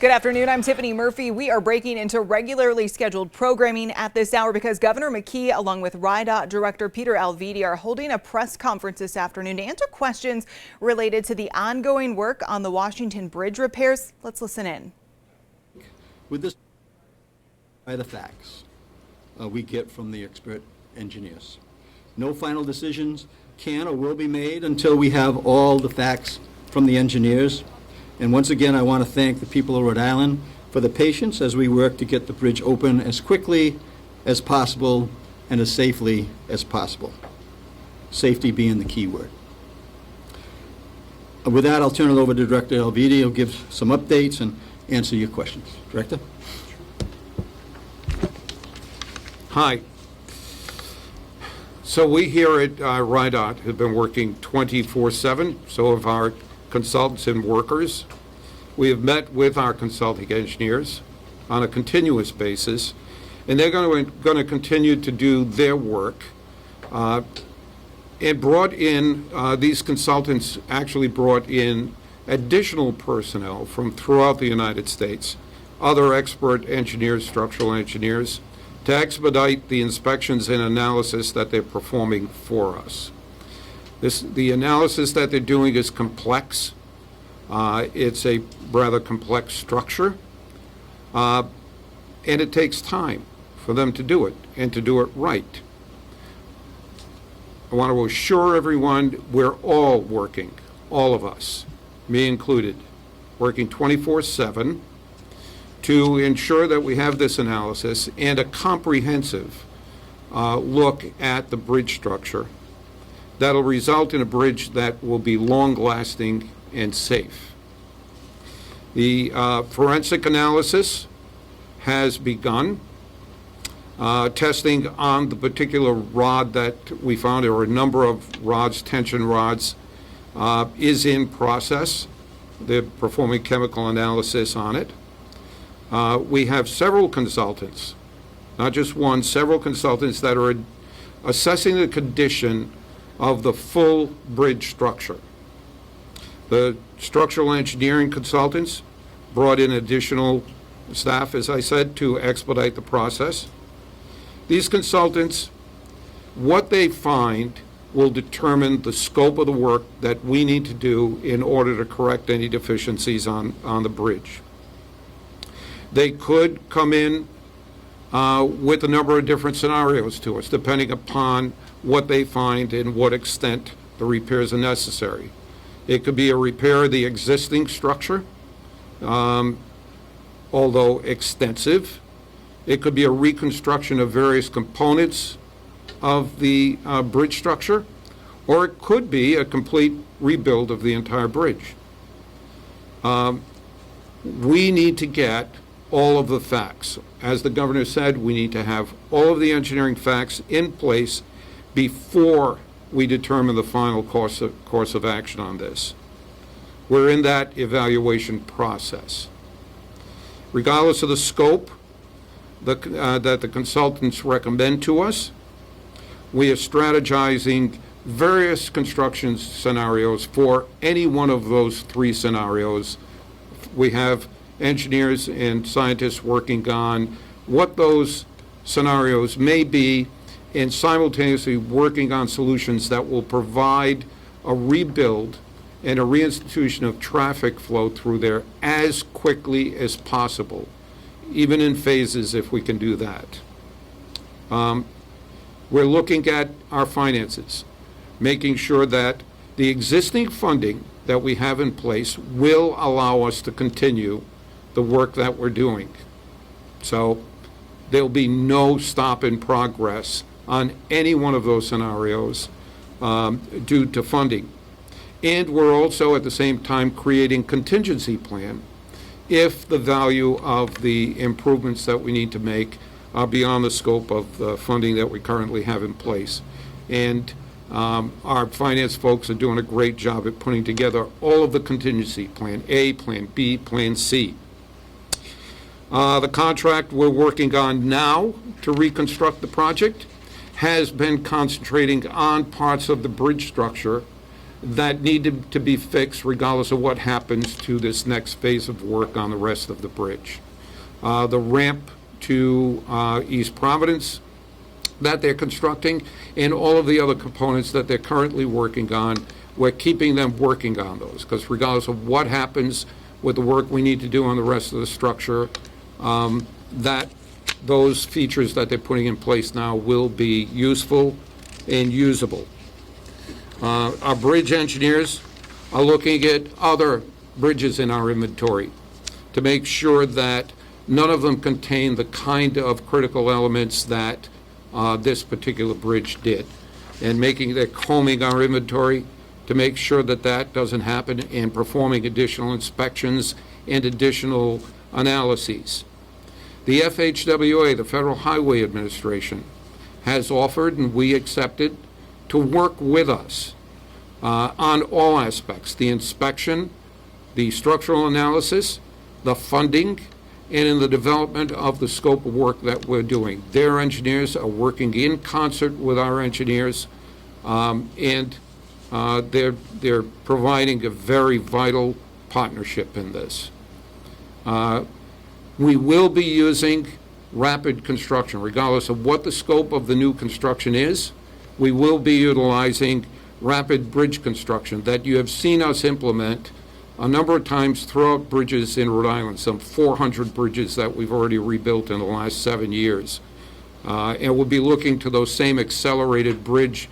Good afternoon. I'm Tiffany Murphy. We are breaking into regularly scheduled programming at this hour because Governor McKee, along with RIDOT Director Peter Alviti, are holding a press conference this afternoon to answer questions related to the ongoing work on the Washington Bridge repairs. Let's listen in. With this, by the facts we get from the expert engineers. No final decisions can or will be made until we have all the facts from the engineers. And once again, I want to thank the people of Rhode Island for the patience as we work to get the bridge open as quickly as possible and as safely as possible. Safety being the key word. With that, I'll turn it over to Director Alviti. He'll give some updates and answer your questions. Director? Hi. So we here at RIDOT have been working 24/7. So have our consultants and workers. We have met with our consulting engineers on a continuous basis, and they're going to continue to do their work. And brought in, these consultants actually brought in additional personnel from throughout the United States, other expert engineers, structural engineers, to expedite the inspections and analysis that they're performing for us. The analysis that they're doing is complex. It's a rather complex structure, and it takes time for them to do it and to do it right. I want to assure everyone we're all working, all of us, me included, working 24/7 to ensure that we have this analysis and a comprehensive look at the bridge structure that'll result in a bridge that will be long-lasting and safe. The forensic analysis has begun. Testing on the particular rod that we found, or a number of rods, tension rods, is in process. They're performing chemical analysis on it. We have several consultants, not just one, several consultants that are assessing the condition of the full bridge structure. The structural engineering consultants brought in additional staff, as I said, to expedite the process. These consultants, what they find will determine the scope of the work that we need to do in order to correct any deficiencies on the bridge. They could come in with a number of different scenarios to us, depending upon what they find and what extent the repairs are necessary. It could be a repair of the existing structure, although extensive. It could be a reconstruction of various components of the bridge structure, or it could be a complete rebuild of the entire bridge. We need to get all of the facts. As the governor said, we need to have all of the engineering facts in place before we determine the final course of action on this. We're in that evaluation process. Regardless of the scope that the consultants recommend to us, we are strategizing various construction scenarios for any one of those three scenarios. We have engineers and scientists working on what those scenarios may be, and simultaneously working on solutions that will provide a rebuild and a reinstitution of traffic flow through there as quickly as possible, even in phases if we can do that. We're looking at our finances, making sure that the existing funding that we have in place will allow us to continue the work that we're doing. So there'll be no stop in progress on any one of those scenarios due to funding. And we're also at the same time creating contingency plan if the value of the improvements that we need to make are beyond the scope of the funding that we currently have in place. And our finance folks are doing a great job at putting together all of the contingency, plan A, plan B, plan C. The contract we're working on now to reconstruct the project has been concentrating on parts of the bridge structure that need to be fixed regardless of what happens to this next phase of work on the rest of the bridge. The ramp to East Providence that they're constructing, and all of the other components that they're currently working on, we're keeping them working on those, because regardless of what happens with the work we need to do on the rest of the structure, that those features that they're putting in place now will be useful and usable. Our bridge engineers are looking at other bridges in our inventory to make sure that none of them contain the kind of critical elements that this particular bridge did, and they're combing our inventory to make sure that that doesn't happen, and performing additional inspections and additional analyses. The FHWA, the Federal Highway Administration, has offered, and we accepted, to work with us on all aspects: the inspection, the structural analysis, the funding, and in the development of the scope of work that we're doing. Their engineers are working in concert with our engineers, and they're providing a very vital partnership in this. We will be using rapid construction, regardless of what the scope of the new construction is. We will be utilizing rapid bridge construction that you have seen us implement a number of times throughout bridges in Rhode Island, some 400 bridges that we've already rebuilt in the last 7 years. And we'll be looking to those same accelerated bridge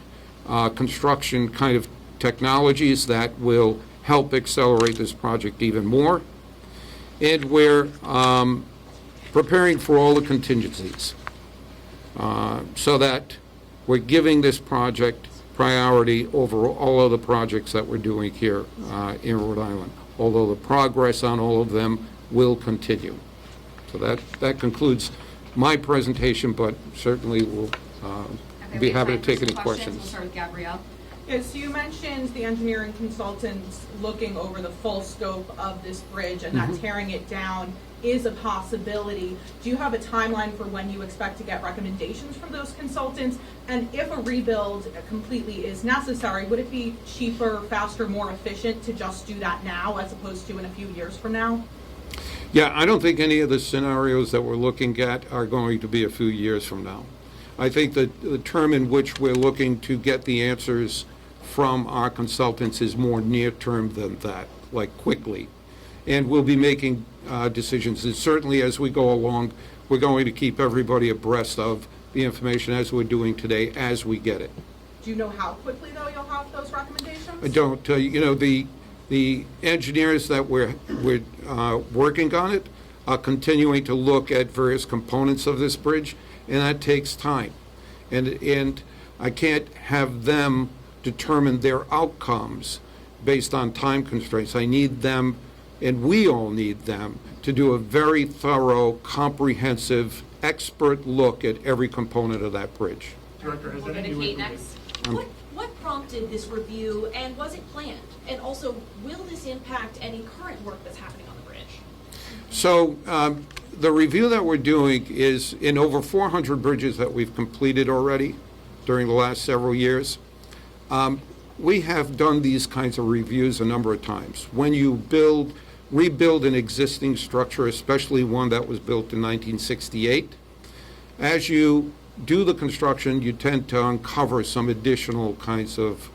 construction kind of technologies that will help accelerate this project even more. And we're preparing for all the contingencies so that we're giving this project priority over all of the projects that we're doing here in Rhode Island, although the progress on all of them will continue. So that concludes my presentation, but certainly we'll be happy to take any questions. We'll start with Gabrielle. Yes, so you mentioned the engineering consultants looking over the full scope of this bridge and that tearing it down is a possibility. Do you have a timeline for when you expect to get recommendations from those consultants? And if a rebuild completely is necessary, would it be cheaper, faster, more efficient to just do that now as opposed to in a few years from now? Yeah, I don't think any of the scenarios that we're looking at are going to be a few years from now. I think that the term in which we're looking to get the answers from our consultants is more near-term than that, like quickly. And we'll be making decisions. And certainly as we go along, we're going to keep everybody abreast of the information as we're doing today as we get it. Do you know how quickly, though, you'll have those recommendations? I don't. The engineers that we're working on it are continuing to look at various components of this bridge, and that takes time. And I can't have them determine their outcomes based on time constraints. I need them, and we all need them, to do a very thorough, comprehensive, expert look at every component of that bridge. Director, we'll go to Kate next. What prompted this review, and was it planned? And also, will this impact any current work that's happening on the bridge? So the review that we're doing is in over 400 bridges that we've completed already during the last several years. We have done these kinds of reviews a number of times. When you rebuild an existing structure, especially one that was built in 1968, as you do the construction, you tend to uncover some additional kinds of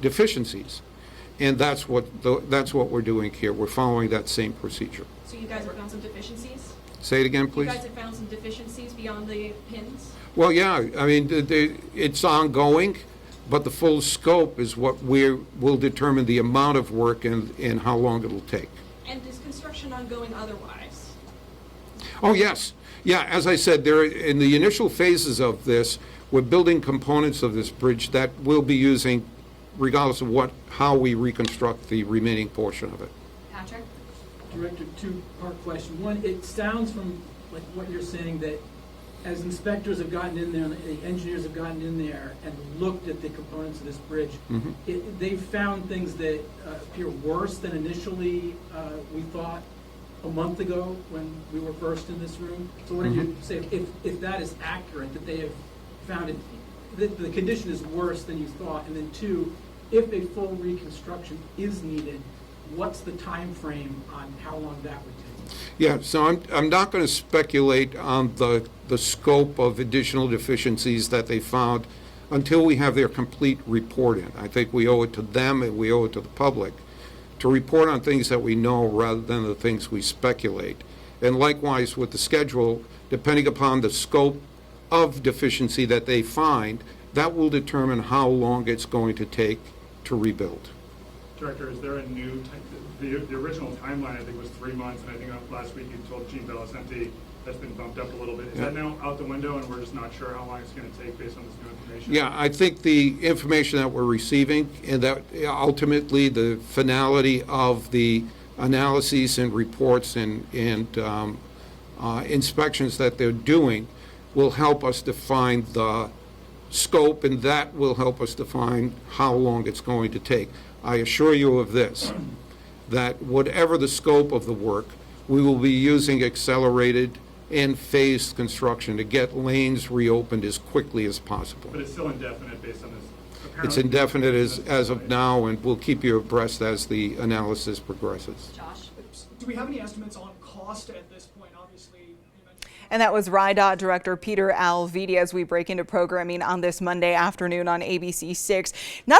deficiencies, and that's what we're doing here. We're following that same procedure. So you guys have found some deficiencies? Say it again, please. You guys have found some deficiencies beyond the pins? Well, yeah. I mean, it's ongoing, but the full scope is what will determine the amount of work and how long it'll take. And is construction ongoing otherwise? Oh, yes. Yeah, as I said, in the initial phases of this, we're building components of this bridge that we'll be using regardless of how we reconstruct the remaining portion of it. Patrick? Director, two-part question. One, it sounds from like what you're saying that as inspectors have gotten in there, and the engineers have gotten in there and looked at the components of this bridge, they've found things that appear worse than initially we thought a month ago when we were first in this room. So what did you say, if that is accurate, that they have found it the condition is worse than you thought, and then two, if a full reconstruction is needed, what's the time frame on how long that would take? Yeah, so I'm not going to speculate on the scope of additional deficiencies that they found until we have their complete report in. I think we owe it to them and we owe it to the public to report on things that we know rather than the things we speculate. And likewise with the schedule, depending upon the scope of deficiency that they find, that will determine how long it's going to take to rebuild. Director, is there a new, the original timeline I think was 3 months, and I think last week you told Gene Bellicenti that's been bumped up a little bit. Is that now out the window and we're just not sure how long it's going to take based on this new information? Yeah, I think the information that we're receiving and that ultimately the finality of the analyses and reports and inspections that they're doing will help us define the scope, and that will help us define how long it's going to take. I assure you of this, that whatever the scope of the work, we will be using accelerated and phased construction to get lanes reopened as quickly as possible. But it's still indefinite based on this. It's indefinite as of now, and we'll keep you abreast as the analysis progresses. Josh? Do we have any estimates on cost at this point? Obviously, you mentioned. And that was RIDOT Director Peter Alvidi as we break into programming on this Monday afternoon on ABC 6.